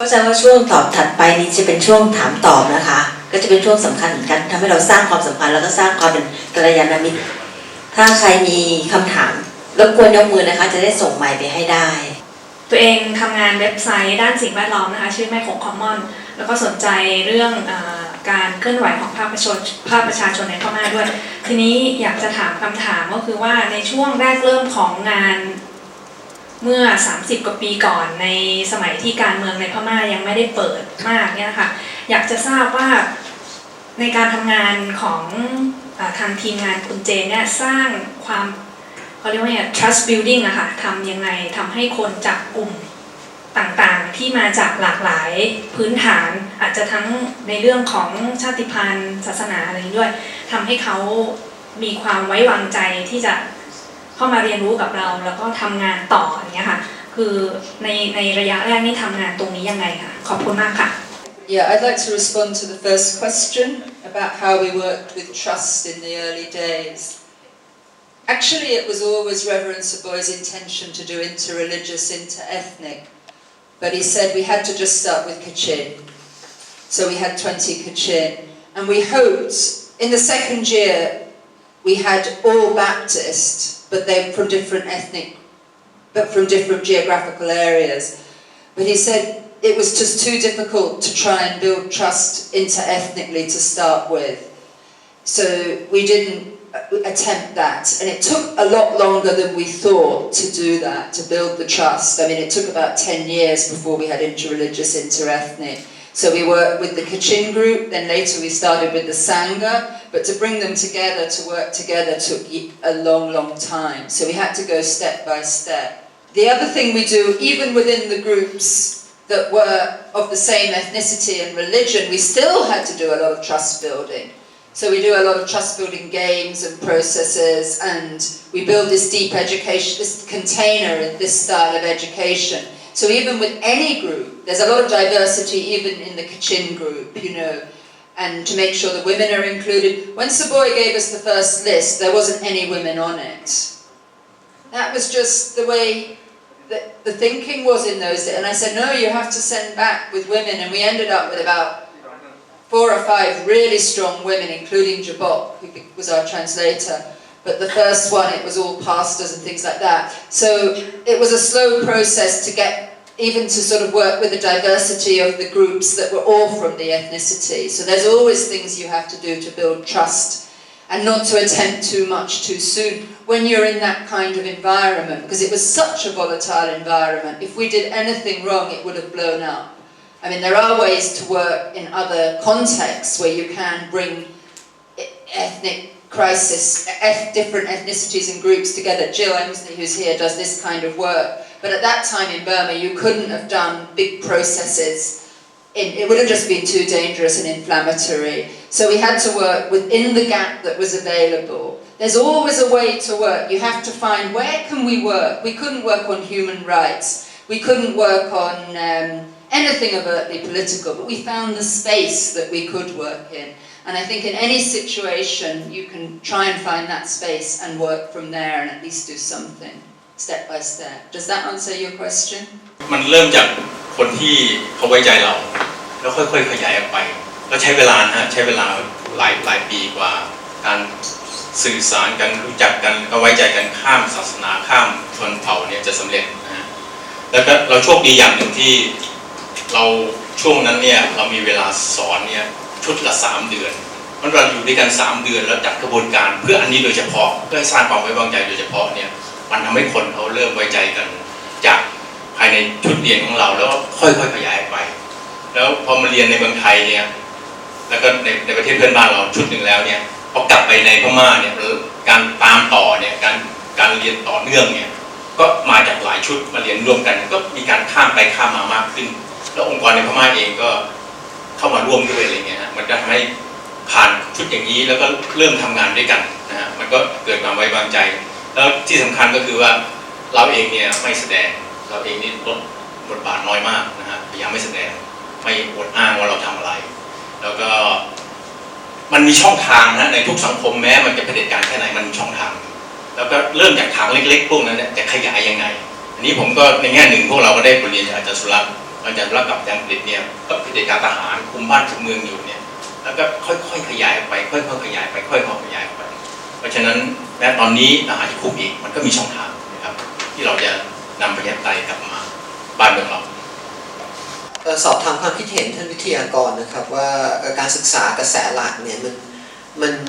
เข้าใจว่าช่วงตอบถัดไปนี้จะเป็นช่วงถามตอบนะคะก็จะเป็นช่วงสำคัญเหมือนกันทำให้เราสร้างความสัมพันธ์แล้วก็สร้างความเป็นกัลยาณมิตรถ้าใครมีคำถามรบกวนยกมือนะคะจะได้ส่งไมค์ไปให้ได้ตัวเองทำงานเว็บไซต์ด้านสิ่งแวดล้อมนะคะชื่อแม่ของคอมมอนแล้วก็สนใจเรื่องการเคลื่อนไหวของภาคประชาชนในพม่าด้วยทีนี้อยากจะถามคำถามก็คือว่าในช่วงแรกเริ่มของงานเมื่อ30กว่าปีก่อนในสมัยที่การเมืองในพม่ายังไม่ได้เปิดมากเนี่ยนะคะอยากจะทราบว่าในการทำงานของทางทีมงานคุณเจนเนี่ยสร้างความเขาเรียกว่า trust building อะค่ะทำยังไงทำให้คนจากกลุ่มต่างๆที่มาจากหลากหลายพื้นฐานอาจจะทั้งในเรื่องของชาติพันธุ์ศาสนาอะไรด้วยทำให้เขามีความไว้วางใจที่จะเข้ามาเรียนรู้กับเราแล้วก็ทำงานต่ออย่างเงี้ยค่ะคือในระยะแรกนี่ทำงานตรงนี้ยังไงคะขอบคุณมากค่ะ Yeah, I'd like to respond to the first question about how we worked with trust in the early days. Actually, it was always Reverend Saboy's intention to do interreligious, interethnic, but he said we had to just start with Kachin. So we had 20 Kachin, and we hoped in the second year we had all Baptist, but they from different but from different geographical areas. But he said it was just too difficult to try and build trust interethnically to start with. So we didn't attempt that, and it took a lot longer than we thought to do that, to build the trust. I mean, it took about 10 years before we had interreligious, interethnic. So we worked with the Kachin group, then later we started with the Sangha, but to bring them together, to work together, took a long, long time. So we had to go step by step. The other thing we do, even within the groups that were of the same ethnicity and religion, we still had to do a lot of trust building. So we do a lot of trust building games and processes, and we build this deep education, this container in this style of education. So even with any group, there's a lot of diversity even in the Kachin group, you know, and to make sure the women are included. When Saboy gave us the first list, there wasn't any women on it. That was just the way that the thinking was in those days. And I said, no, you have to send back with women, and we ended up with about 4 or 5 really strong women, including Jabok, who was our translator. But the first one, it was all pastors and things like that. So it was a slow process to get, even to sort of work with the diversity of the groups that were all from the ethnicity. So there's always things you have to do to build trust, and not to attempt too much too soon when you're in that kind of environment, because it was such a volatile environment. If we did anything wrong, it would have blown up. I mean, there are ways to work in other contexts where you can bring ethnic crisis, different ethnicities and groups together. Jill Emsley, who's here, does this kind of work. But at that time in Burma, you couldn't have done big processes. It would have just been too dangerous and inflammatory. So we had to work within the gap that was available. There's always a way to work. You have to find, where can we work? We couldn't work on human rights. We couldn't work on anything overtly political, but we found the space that we could work in. And I think in any situation, you can try and find that space and work from there and at least do something, step by step. Does that answer your question? มันเริ่มจากคนที่เขาไว้ใจเราแล้วค่อยๆขยายออกไปแล้วใช้เวลาใช้เวลาหลายปีกว่าการสื่อสารกันรู้จักกันก็ไว้ใจกันข้ามศาสนาข้ามชนเผ่าเนี่ยจะสำเร็จนะฮะแล้วก็เราโชคดีอย่างหนึ่งที่เราช่วงนั้นเนี่ยเรามีเวลาสอนเนี่ยชุดละ3 เดือนมันเราอยู่ด้วยกัน3 เดือนแล้วจัดกระบวนการเพื่ออันนี้โดยเฉพาะเพื่อสร้างความไว้วางใจโดยเฉพาะเนี่ยมันทำให้คนเขาเริ่มไว้ใจกันจากภายในชุดเรียนของเราแล้วค่อยๆขยายไปแล้วพอมาเรียนในเมืองไทยเนี่ยแล้วก็ในประเทศเพื่อนบ้านเราชุดหนึ่งแล้วเนี่ยพอกลับไปในพม่าเนี่ยการตามต่อเนี่ยการเรียนต่อเนื่องเนี่ยก็มาจากหลายชุดมาเรียนร่วมกันก็มีการข้ามไปข้ามมามากขึ้นแล้วองค์กรในพม่าเองก็เข้ามาร่วมด้วยอะไรเงี้ยมันก็ทำให้ผ่านชุดอย่างนี้แล้วก็เริ่มทำงานด้วยกันนะฮะมันก็เกิดความไว้วางใจแล้วที่สำคัญก็คือว่าเราเองเนี่ยไม่แสดงเราเองนี่ลดบทบาทน้อยมากนะฮะพยายามไม่แสดงไม่อวดอ้างว่าเราทำอะไรแล้วก็มันมีช่องทางนะในทุกสังคมแม้มันจะเผด็จการแค่ไหนมันมีช่องทางแล้วก็เริ่มจากทางเล็กๆพวกนั้นเนี่ยจะขยายยังไงอันนี้ผมก็ในแง่หนึ่งพวกเราก็ได้บทเรียนจากอาจารย์สุรัตน์ หลังจากรับกลับจากอังกฤษเนี่ยก็เป็นเด็กการทหารคุมบ้านคุมเมืองอยู่เนี่ยแล้วก็ค่อยๆขยายออกไปค่อยๆขยายไปค่อยๆขยายออกไปเพราะฉะนั้นแม้ตอนนี้ทหารจะคุมอีกมันก็มีช่องทางนะครับที่เราจะนำประชาธิปไตยกลับมาบ้านเมืองเราสอบถามความคิดเห็นท่านวิทยากรนะครับว่าการศึกษากระแสหลักเนี่ย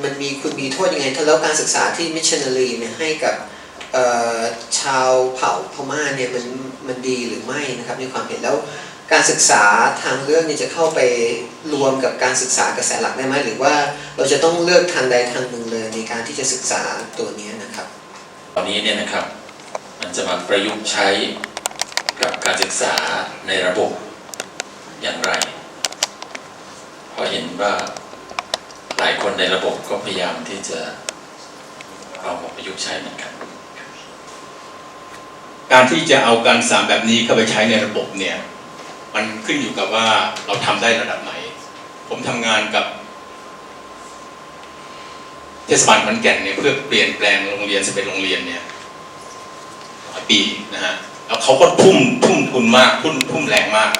มันมีคุณมีโทษยังไงแล้วการศึกษาที่มิชชันนารีเนี่ยให้กับชาวเผ่าพม่าเนี่ยมันดีหรือไม่นะครับในความเห็นแล้วการศึกษาทางเลือกนี่จะเข้าไปรวมกับการศึกษากระแสหลักได้ไหมหรือว่าเราจะต้องเลือกทางใดทางหนึ่งเลยในการที่จะศึกษาตัวนี้นะครับตอนนี้เนี่ยนะครับมันจะมาประยุกต์ใช้กับการศึกษาในระบบอย่างไรเพราะเห็นว่าหลายคนในระบบก็พยายามที่จะเอามาประยุกต์ใช้เหมือนกันการที่จะเอาการศึกษาแบบนี้เข้าไปใช้ในระบบเนี่ยมันขึ้นอยู่กับว่าเราทำได้ระดับไหนผมทำงานกับเทศบาลขอนแก่นเนี่ยเพื่อเปลี่ยนแปลงโรงเรียน11โรงเรียนเนี่ยหลายปีนะฮะแล้วเขาก็ทุ่มทุนมากทุ่มแรงมาก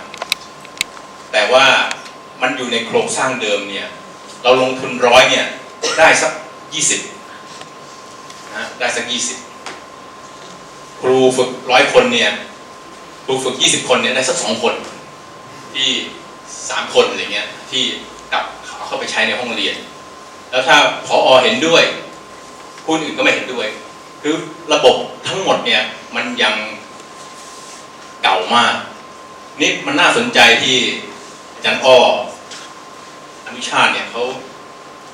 แต่ว่ามันอยู่ในโครงสร้างเดิมเนี่ยเราลงทุน100เนี่ยได้สัก20นะได้สัก20ครูฝึก100คนเนี่ยครูฝึก20คนเนี่ยได้สัก2คนที่3คนอะไรเงี้ยที่กลับเข้าไปใช้ในห้องเรียนแล้วถ้าผอ.เห็นด้วยผู้อื่นก็ไม่เห็นด้วยคือระบบทั้งหมดเนี่ยมันยังเก่ามากนี่มันน่าสนใจที่อาจารย์อ้ออนุชาติเนี่ยเขา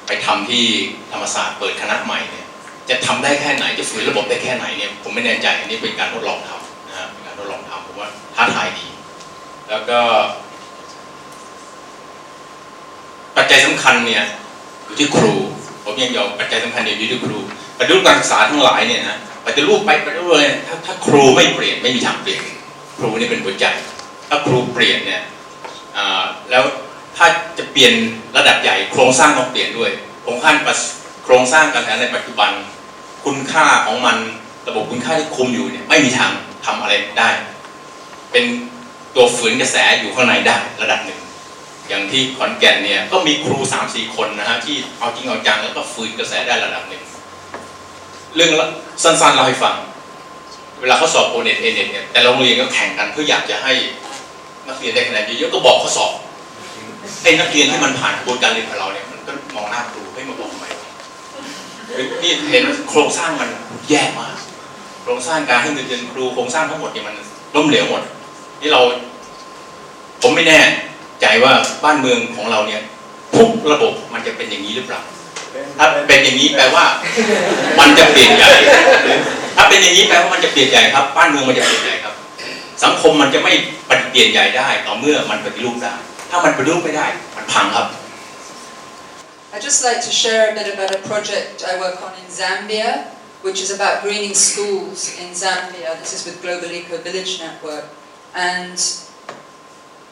ไปทำที่ธรรมศาสตร์เปิดคณะใหม่เนี่ยจะทำได้แค่ไหนจะฝืนระบบได้แค่ไหนเนี่ยผมไม่แน่ใจอันนี้เป็นการทดลองทำนะฮะเป็นการทดลองทำผมว่าท้าทายดีแล้วก็ปัจจัยสำคัญเนี่ยอยู่ที่ครูผมยังยอมปัจจัยสำคัญอยู่ที่ครูปฏิรูปการศึกษาทั้งหลายเนี่ยนะปฏิรูปไปปฏิรูปเลยถ้าครูไม่เปลี่ยนไม่มีทางเปลี่ยนครูนี่เป็นหัวใจถ้าครูเปลี่ยนเนี่ยแล้วถ้าจะเปลี่ยนระดับใหญ่โครงสร้างต้องเปลี่ยนด้วยโครงสร้างการศึกษาในปัจจุบันคุณค่าของมันระบบคุณค่าที่คุมอยู่เนี่ยไม่มีทางทำอะไรได้เป็นตัวฝืนกระแสอยู่ข้างในได้ระดับหนึ่งอย่างที่ขอนแก่นเนี่ยก็มีครู 3-4 คนนะฮะที่เอาจริงเอาจังแล้วก็ฝืนกระแสได้ระดับหนึ่งเรื่องสั้นๆเราให้ฟังเวลาเขาสอบโอเน็ตเอเน็ตเนี่ยแต่โรงเรียนก็แข่งกันเพื่ออยากจะให้นักเรียนได้คะแนนเยอะๆก็บอกข้อสอบไอ้นักเรียนที่มันผ่านกระบวนการเรียนของเราเนี่ยมันก็มองหน้าครูให้มาบอกทำไมนี่เห็นโครงสร้างมันแย่มากโครงสร้างการให้เงินเดือนครูโครงสร้างทั้งหมดเนี่ยมันล้มเหลวหมดนี่ผมไม่แน่ใจว่าบ้านเมืองของเราเนี่ยทุกระบบมันจะเป็นอย่างนี้หรือเปล่าถ้าเป็นอย่างนี้แปลว่ามันจะเปลี่ยนใหญ่ถ้าเป็นอย่างนี้แปลว่ามันจะเปลี่ยนใหญ่ครับบ้านเมืองมันจะเปลี่ยนใหญ่ครับสังคมมันจะไม่เปลี่ยนใหญ่ได้ต่อเมื่อมันปฏิรูปได้ถ้ามันปฏิรูปไม่ได้มันพังครับ I'd just like to share a bit about a project I work on in Zambia, which is about greening schools in Zambia. This is with Global Eco Village Network. And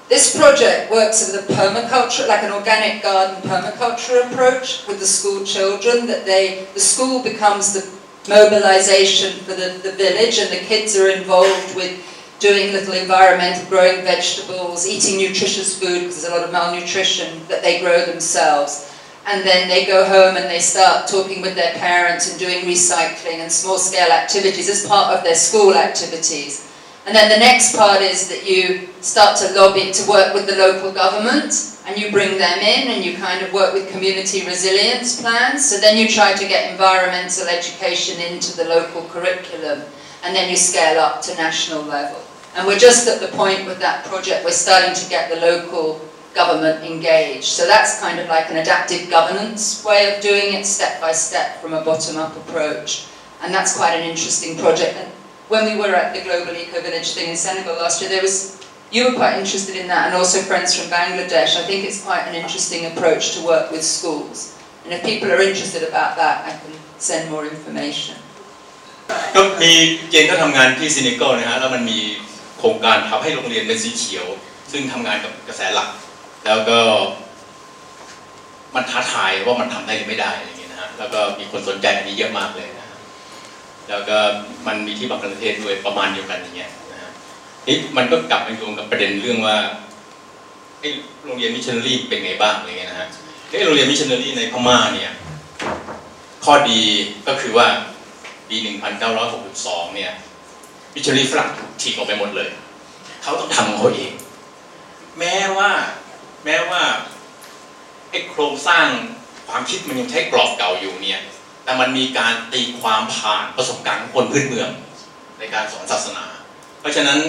this project works with a permaculture, like an organic garden permaculture approach with the school children, that the school becomes the mobilization for the village, and the kids are involved with doing little environmental, growing vegetables, eating nutritious food, because there's a lot of malnutrition that they grow themselves. And then they go home and they start talking with their parents and doing recycling and small-scale activities as part of their school activities. And then the next part is that you start to lobby to work with the local government, and you bring them in and you kind of work with community resilience plans. So then you try to get environmental education into the local curriculum, and then you scale up to national level. And we're just at the point with that project, we're starting to get the local government engaged. So that's kind of like an adaptive governance way of doing it, step by step from a bottom-up approach. And that's quite an interesting project. And when we were at the Global Eco Village thing in Senegal last year, you were quite interested in that, and also friends from Bangladesh. I think it's quite an interesting approach to work with schools. And if people are interested about that, I can send more information. ก็มีเจนก็ทำงานที่เซเนกัลนะฮะแล้วมันมีโครงการทำให้โรงเรียนเป็นสีเขียวซึ่งทำงานกับกระแสหลักแล้วก็มันท้าทายว่ามันทำได้หรือไม่ได้อะไรอย่างเงี้ยนะฮะแล้วก็มีคนสนใจอันนี้เยอะมากเลยนะแล้วก็มันมีที่บังกลาเทศด้วยประมาณเดียวกันอย่างเงี้ยนะฮะ นี่มันก็กลับมาโยงกับประเด็นเรื่องว่าโรงเรียนมิชชันนารีเป็นไงบ้างอะไรเงี้ยนะฮะโรงเรียนมิชชันนารีในพม่าเนี่ยข้อดีก็คือว่าปี 1962 เนี่ยมิชชันนารีฝรั่งถูกทิ้งออกไปหมดเลยเขาต้องทำของเขาเองแม้ว่าไอ้โครงสร้างความคิดมันยังใช้กรอบเก่าอยู่เนี่ยแต่มันมีการตีความผ่านประสบการณ์ของคนพื้นเมืองในการสอนศาสนาเพราะฉะนั้น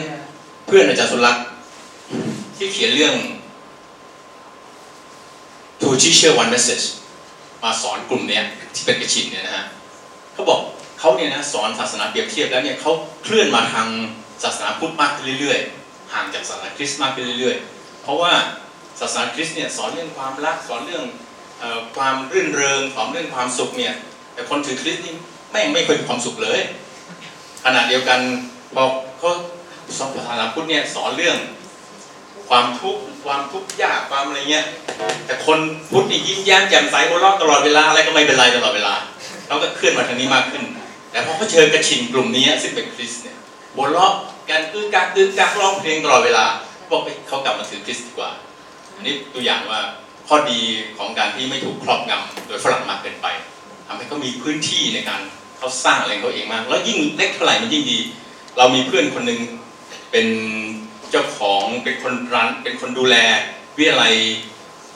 เพื่อนอาจารย์สุรัตน์ที่เขียนเรื่อง To Teacher One Message มาสอนกลุ่มเนี้ยที่เป็นกระชินเนี่ยนะฮะเขาบอกเขาเนี่ยนะสอนศาสนาเปรียบเทียบแล้วเนี่ยเขาเคลื่อนมาทางศาสนาพุทธมากขึ้นเรื่อยๆห่างจากศาสนาคริสต์มากขึ้นเรื่อยๆเพราะว่าศาสนาคริสต์เนี่ยสอนเรื่องความรักสอนเรื่องความรื่นเริงสอนเรื่องความสุขเนี่ยแต่คนถือคริสต์นี่ไม่เคยมีความสุขเลยขณะเดียวกันพอเขาศาสนาพุทธเนี่ยสอนเรื่องความทุกข์ยากความอะไรเงี้ยแต่คนพุทธนี่ยิ้มแย้มแจ่มใสหัวเราะตลอดเวลาอะไรก็ไม่เป็นไรตลอดเวลาเขาก็เคลื่อนมาทางนี้มากขึ้นแต่พอเขาเชิญกระชินกลุ่มนี้ซึ่งเป็นคริสต์เนี่ยหัวเราะกันกักร้องเพลงตลอดเวลาบอกเขากลับมาถือคริสต์ดีกว่าอันนี้ตัวอย่างว่าข้อดีของการที่ไม่ถูกครอบงำโดยฝรั่งมากเกินไปทำให้เขามีพื้นที่ในการเขาสร้างอะไรเขาเองมากแล้วยิ่งเล็กเท่าไหร่มันยิ่งดีเรามีเพื่อนคนหนึ่งเป็นเจ้าของเป็นคนรันเป็นคนดูแลวิทยาลัย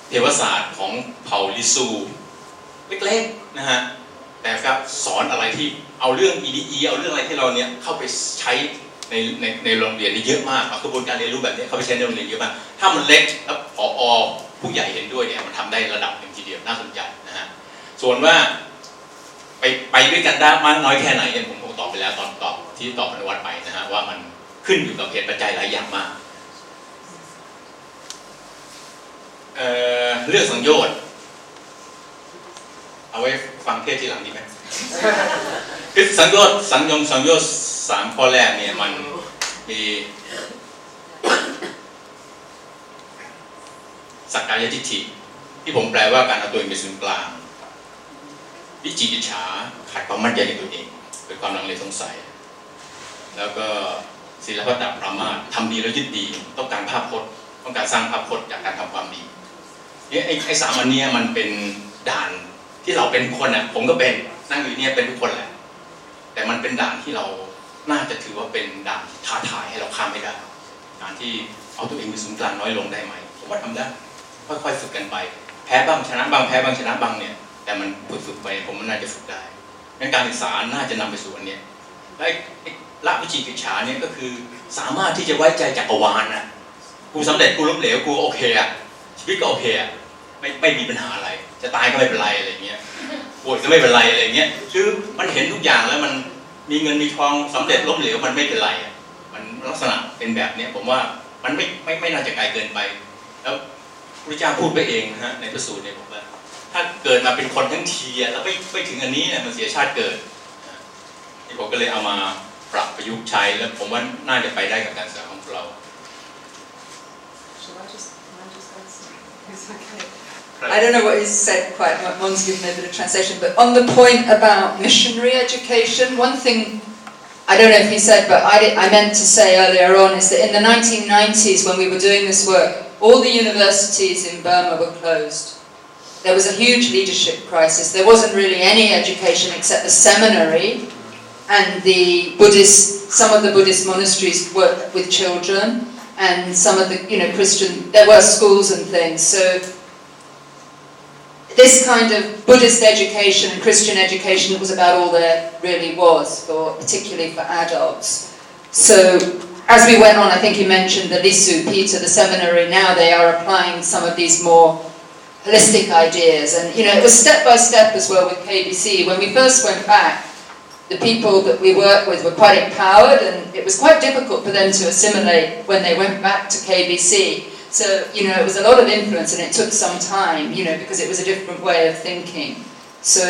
เทวศาสตร์ของเผ่าลิซูเล็กๆนะฮะแต่ก็สอนอะไรที่เอาเรื่อง EDE เอาเรื่องอะไรที่เราเนี่ยเข้าไปใช้ในโรงเรียนนี่เยอะมากเอากระบวนการเรียนรู้แบบนี้เข้าไปใช้ในโรงเรียนเยอะมากถ้ามันเล็กแล้วผอ.ผู้ใหญ่เห็นด้วยเนี่ยมันทำได้ระดับหนึ่งทีเดียวน่าสนใจนะฮะส่วนว่าไปด้วยกันได้มากน้อยแค่ไหนเนี่ยผมตอบไปแล้วตอนตอบที่ตอบอนุวัตไปนะฮะว่ามันขึ้นอยู่กับเหตุปัจจัยหลายอย่างมากเรื่องสังโยชน์เอาไว้ฟังเทศทีหลังดีไหมคือสังโยชน์3 ข้อแรกเนี่ยมันมีสักกายทิฏฐิที่ผมแปลว่าการเอาตัวเองเป็นศูนย์กลางวิจิกิจฉาขาดความมั่นใจในตัวเองเป็นความลังเลสงสัยแล้วก็ศีลพัตตปรามาสทำดีแล้วยึดดีต้องการภาพพจน์ต้องการสร้างภาพพจน์จากการทำความดีเนี่ยไอ้3 อันนี้มันเป็นด่านที่เราเป็นคนอ่ะผมก็เป็นนั่งอยู่เนี่ยเป็นทุกคนแหละแต่มันเป็นด่านที่เราน่าจะถือว่าเป็นด่านท้าทายให้เราข้ามให้ได้การที่เอาตัวเองเป็นศูนย์กลางน้อยลงได้ไหมผมว่าทำได้ค่อยๆฝึกกันไปแพ้บ้างชนะบ้างแพ้บ้างชนะบ้างเนี่ยแต่มันฝึกไปผมมันน่าจะฝึกได้งั้นการศึกษาน่าจะนำไปสู่อันนี้และละวิจิกิจฉาเนี่ยก็คือสามารถที่จะไว้ใจจักรวาลนะกูสำเร็จกูล้มเหลวกูโอเคอะชีวิตก็โอเคอะไม่มีปัญหาอะไรจะตายก็ไม่เป็นไรอะไรเงี้ยป่วยก็ไม่เป็นไรอะไรเงี้ยคือมันเห็นทุกอย่างแล้วมันมีเงินมีทองสำเร็จล้มเหลวมันไม่เป็นไรอะมันลักษณะเป็นแบบนี้ผมว่ามันไม่น่าจะไกลเกินไปแล้วพระเจ้าพูดไปเองนะฮะในพระสูตรเนี่ยบอกว่าถ้าเกิดมาเป็นคนทั้งทีแล้วไม่ถึงอันนี้เนี่ยมันเสียชาติเกิดที่ผมก็เลยเอามาปรับประยุกต์ใช้แล้วผมว่าน่าจะไปได้กับการศึกษาของเรา I don't know what is said quite, one's given a bit of translation, but on the point about missionary education, one thing, I don't know if he said, but I meant to say earlier on, is that in the 1990s when we were doing this work, all the universities in Burma were closed. There was a huge leadership crisis. There wasn't really any education except the seminary, and some of the Buddhist monasteries worked with children, and some of the, Christian, there were schools and things. So this kind of Buddhist education and Christian education was about all there really was, particularly for adults. So as we went on, I think you mentioned the Lisu, Peter, the seminary, now they are applying some of these more holistic ideas. And, it was step by step as well with KBC. When we first went back, the people that we worked with were quite empowered, and it was quite difficult for them to assimilate when they went back to KBC. So, it was a lot of influence, and it took some time, because it was a different way of thinking. So,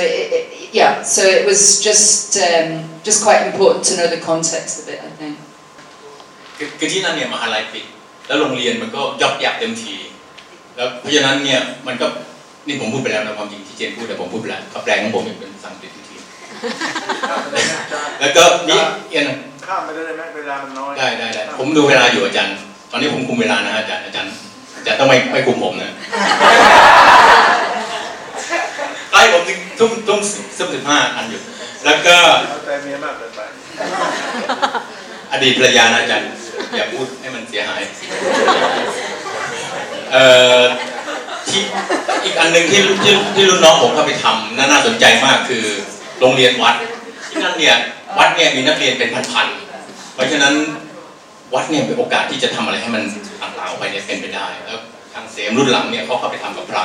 so it was just quite important to know the context of it, I think. คือที่นั่นเนี่ยมหาลัยปิดแล้วโรงเรียนมันก็ยับยั้งเต็มทีแล้วเพราะฉะนั้นเนี่ยมันก็นี่ผมพูดไปแล้วนะความจริงที่เจนพูดแต่ผมพูดไปแล้วเขาแปลของผมเป็นภาษาอังกฤษที แล้วก็นี่เอียน ข้ามไปได้ไหมเวลามันน้อยได้ผมดูเวลาอยู่อาจารย์ตอนนี้ผมคุมเวลานะอาจารย์ต้องไม่คุมผมนะใกล้ผมถึงทุ่ม15อันอยู่แล้วก็ใจเมียมากเกินไปอดีตภรรยานะอาจารย์อย่าพูดให้มันเสียหายที่อีกอันหนึ่งที่รุ่นน้องผมเข้าไปทำน่าสนใจมากคือโรงเรียนวัดที่นั่นเนี่ยวัดเนี่ยมีนักเรียนเป็นพันๆเพราะฉะนั้นวัดเนี่ยเป็นโอกาสที่จะทำอะไรให้มันต่างๆออกไปเนี่ยเป็นไปได้แล้วทางเสมรุ่นหลังเนี่ยเขาเข้าไปทำกับพระ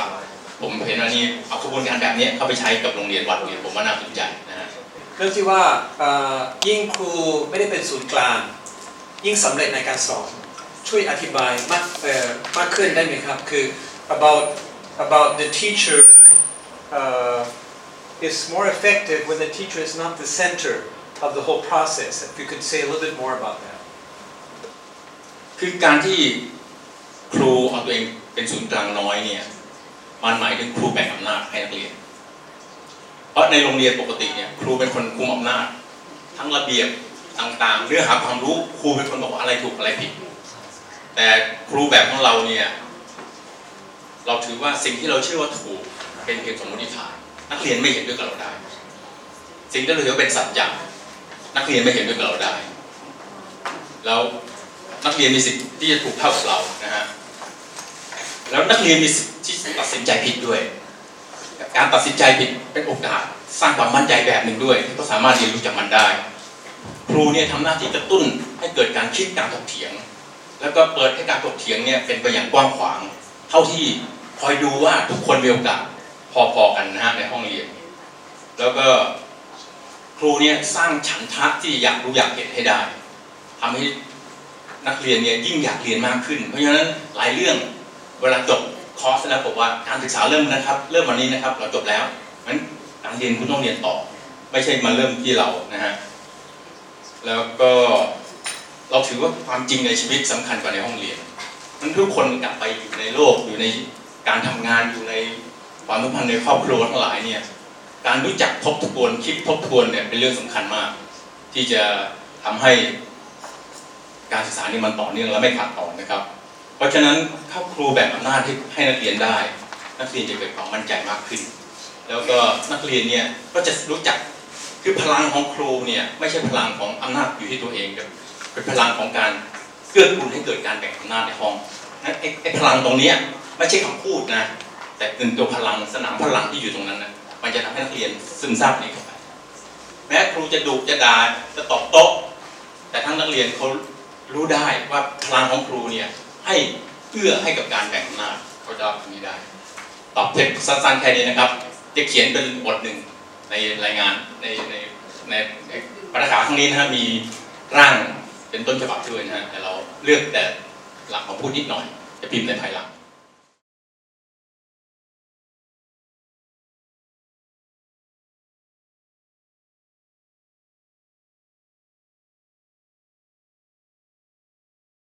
ผมเห็นว่านี่เอากระบวนการแบบนี้เข้าไปใช้กับโรงเรียนวัดเนี่ยผมว่าน่าสนใจนะฮะเรื่องที่ว่ายิ่งครูไม่ได้เป็นศูนย์กลางยิ่งสำเร็จในการสอนช่วยอธิบายมากขึ้นได้ไหมครับคือ about the teacher is more effective when the teacher is not the center of the whole process. If you could say a little bit more about that. คือการที่ครูเอาตัวเองเป็นศูนย์กลางน้อยเนี่ยมันหมายถึงครูแบ่งอำนาจให้นักเรียนเพราะในโรงเรียนปกติเนี่ยครูเป็นคนคุมอำนาจทั้งระเบียบต่างๆเรื่องหาความรู้ครูเป็นคนบอกว่าอะไรถูกอะไรผิดแต่ครูแบบของเราเนี่ยเราถือว่าสิ่งที่เราเชื่อว่าถูกเป็นเพียงสมมติฐานนักเรียนไม่เห็นด้วยกับเราได้สิ่งที่เราถือว่าเป็นสัจจะนักเรียนไม่เห็นด้วยกับเราได้แล้วนักเรียนมีสิทธิ์ที่จะถูกเท่ากับเรานะฮะแล้วนักเรียนมีสิทธิ์ที่ตัดสินใจผิดด้วยการตัดสินใจผิดเป็นโอกาสสร้างความมั่นใจแบบหนึ่งด้วยที่เขาสามารถเรียนรู้จากมันได้ครูเนี่ยทำหน้าที่กระตุ้นให้เกิดการคิดการถกเถียงแล้วก็เปิดให้การถกเถียงเนี่ยเป็นไปอย่างกว้างขวางเท่าที่คอยดูว่าทุกคนมีโอกาสพอๆกันนะฮะในห้องเรียนแล้วก็ครูเนี่ยสร้างฉันทะที่อยากรู้อยากเห็นให้ได้ทำให้นักเรียนเนี่ยยิ่งอยากเรียนมากขึ้นเพราะฉะนั้นหลายเรื่องเวลาจบคอร์สแล้วบอกว่าการศึกษาเริ่มนะครับเริ่มวันนี้นะครับเราจบแล้วงั้นการเรียนคุณต้องเรียนต่อไม่ใช่มาเริ่มที่เรานะฮะแล้วก็เราถือว่าความจริงในชีวิตสำคัญกว่าในห้องเรียนมันทุกคนกลับไปอยู่ในโลกอยู่ในการทำงานอยู่ในความสัมพันธ์ในครอบครัวทั้งหลายเนี่ยการรู้จักทบทวนคิดทบทวนเนี่ยเป็นเรื่องสำคัญมากที่จะทำให้การศึกษานี่มันต่อเนื่องและไม่ขาดตอนนะครับเพราะฉะนั้นถ้าครูแบ่งอำนาจให้นักเรียนได้นักเรียนจะเกิดความมั่นใจมากขึ้นแล้วก็นักเรียนเนี่ยก็จะรู้จักคือพลังของครูเนี่ยไม่ใช่พลังของอำนาจอยู่ที่ตัวเองเป็นพลังของการเกื้อกูลให้เกิดการแบ่งอำนาจในห้องนั้นไอ้พลังตรงนี้ไม่ใช่คำพูดนะแต่เป็นตัวพลังสนามพลังที่อยู่ตรงนั้นนะมันจะทำให้นักเรียนซึมซับนี่เข้าไปแม้ครูจะดุจะด่าจะตบโต๊ะแต่ทั้งนักเรียนเขารู้ได้ว่าพลังของครูเนี่ยให้เอื้อให้กับการแบ่งอำนาจเขาจะทำนี้ได้ตอบเทคสั้นๆแค่นี้นะครับจะเขียนเป็นบทหนึ่งในรายงานในปาฐกถาครั้งนี้นะฮะมีร่างเป็นต้นฉบับด้วยนะฮะแต่เราเลือกแต่หลักมาพูดนิดหน่อยจะพิมพ์ในภายหลัง